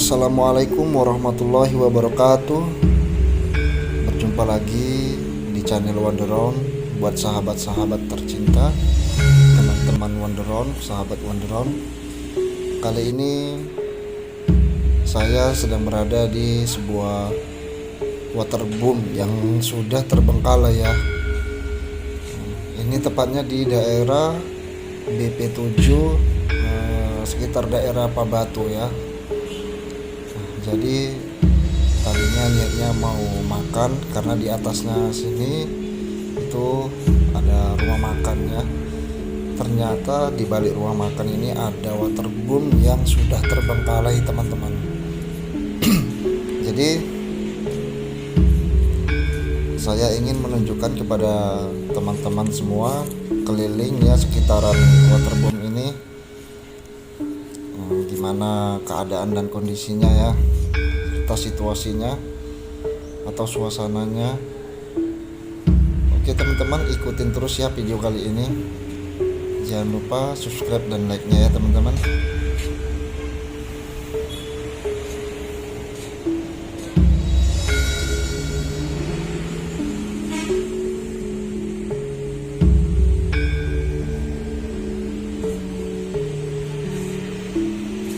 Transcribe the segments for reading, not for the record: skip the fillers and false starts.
Assalamualaikum warahmatullahi wabarakatuh. Berjumpa lagi di channel Wonderon. Buat sahabat-sahabat tercinta, teman-teman Wonderon, sahabat Wonderon, kali ini saya sedang berada di sebuah waterboom yang sudah terbengkalai ya. Ini tepatnya di daerah BP7, sekitar daerah Pabatu ya. Jadi tadinya niatnya mau makan karena di atasnya sini itu ada rumah makan ya. Ternyata di balik rumah makan ini ada waterboom yang sudah terbengkalai teman-teman. Jadi saya ingin menunjukkan kepada teman-teman semua keliling ya sekitaran waterboom ini, gimana keadaan dan kondisinya ya, serta situasinya atau suasananya. Oke teman-teman, ikutin terus ya video kali ini. Jangan lupa subscribe dan like-nya ya teman-teman.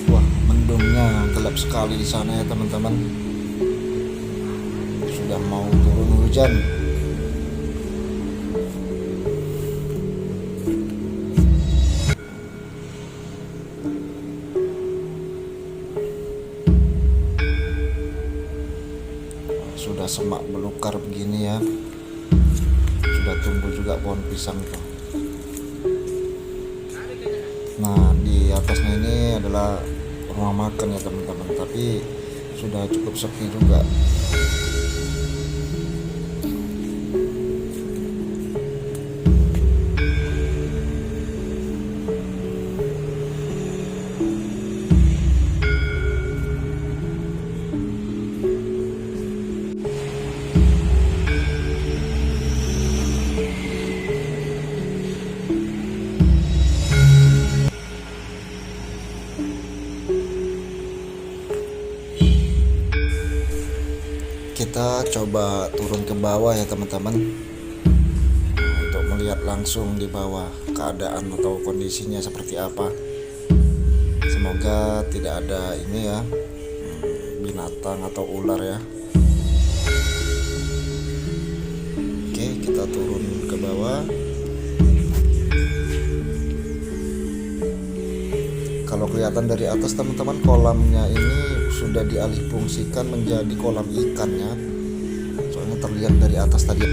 Wah, mendungnya gelap sekali di sana ya teman-teman. Sudah mau turun hujan. Sudah semak belukar begini ya. Sudah tumbuh juga pohon pisang tuh. Nah, di atasnya ini adalah rumah makan ya teman-teman, tapi sudah cukup sepi juga. Kita coba turun ke bawah ya teman-teman, untuk melihat langsung di bawah keadaan atau kondisinya seperti apa. Semoga tidak ada ini ya, binatang atau ular ya. Oke, kita turun ke bawah. Kalau kelihatan dari atas teman-teman, kolamnya ini sudah dialihfungsikan menjadi kolam ikan ya. Soalnya terlihat dari atas tadi.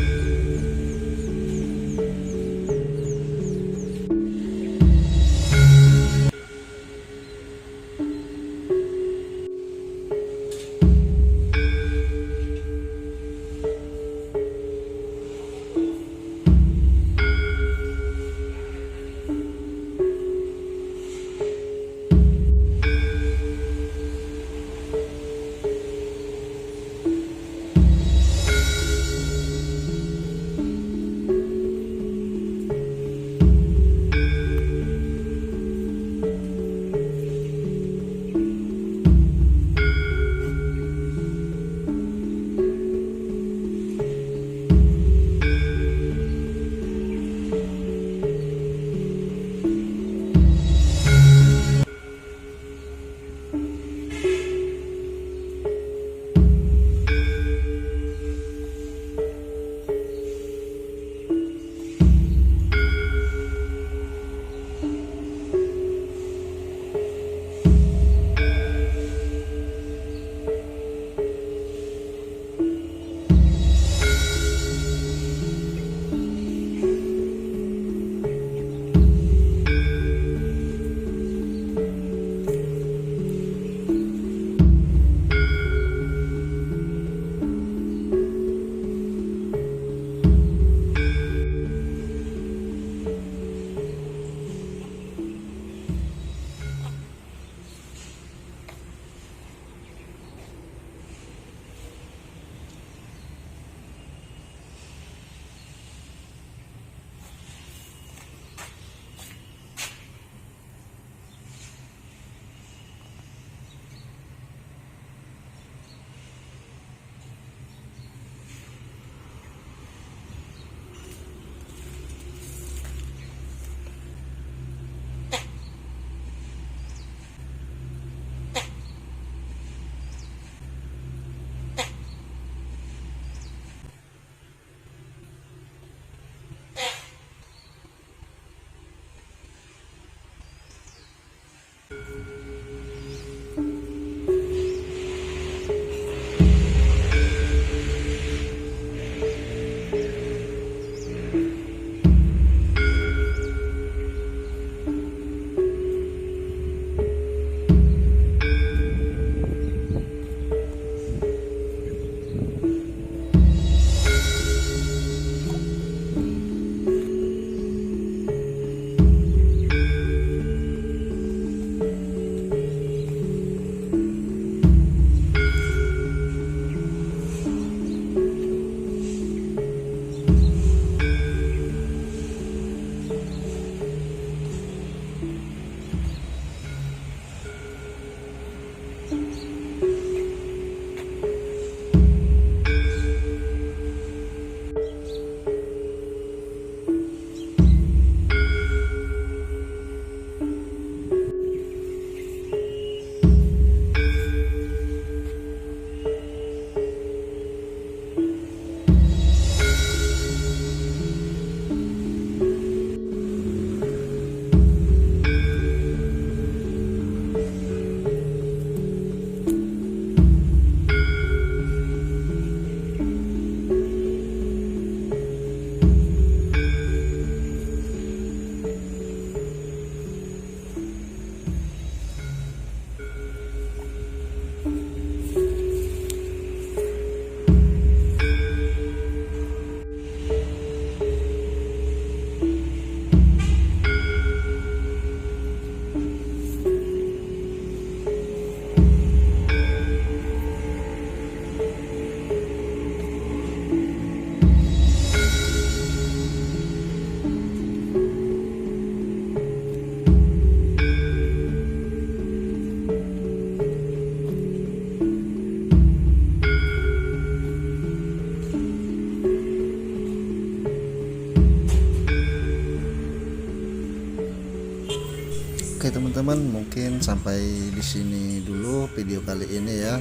Oke teman-teman, mungkin sampai di sini dulu video kali ini ya.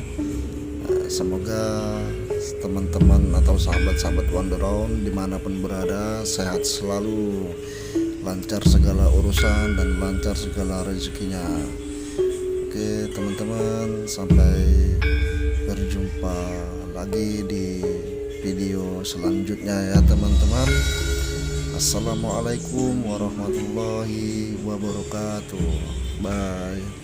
Semoga teman-teman atau sahabat-sahabat Wonderound dimanapun berada sehat selalu, lancar segala urusan dan lancar segala rezekinya. Oke teman-teman, sampai berjumpa lagi di video selanjutnya ya teman-teman. Assalamualaikum warahmatullahi wabarakatuh. Bye.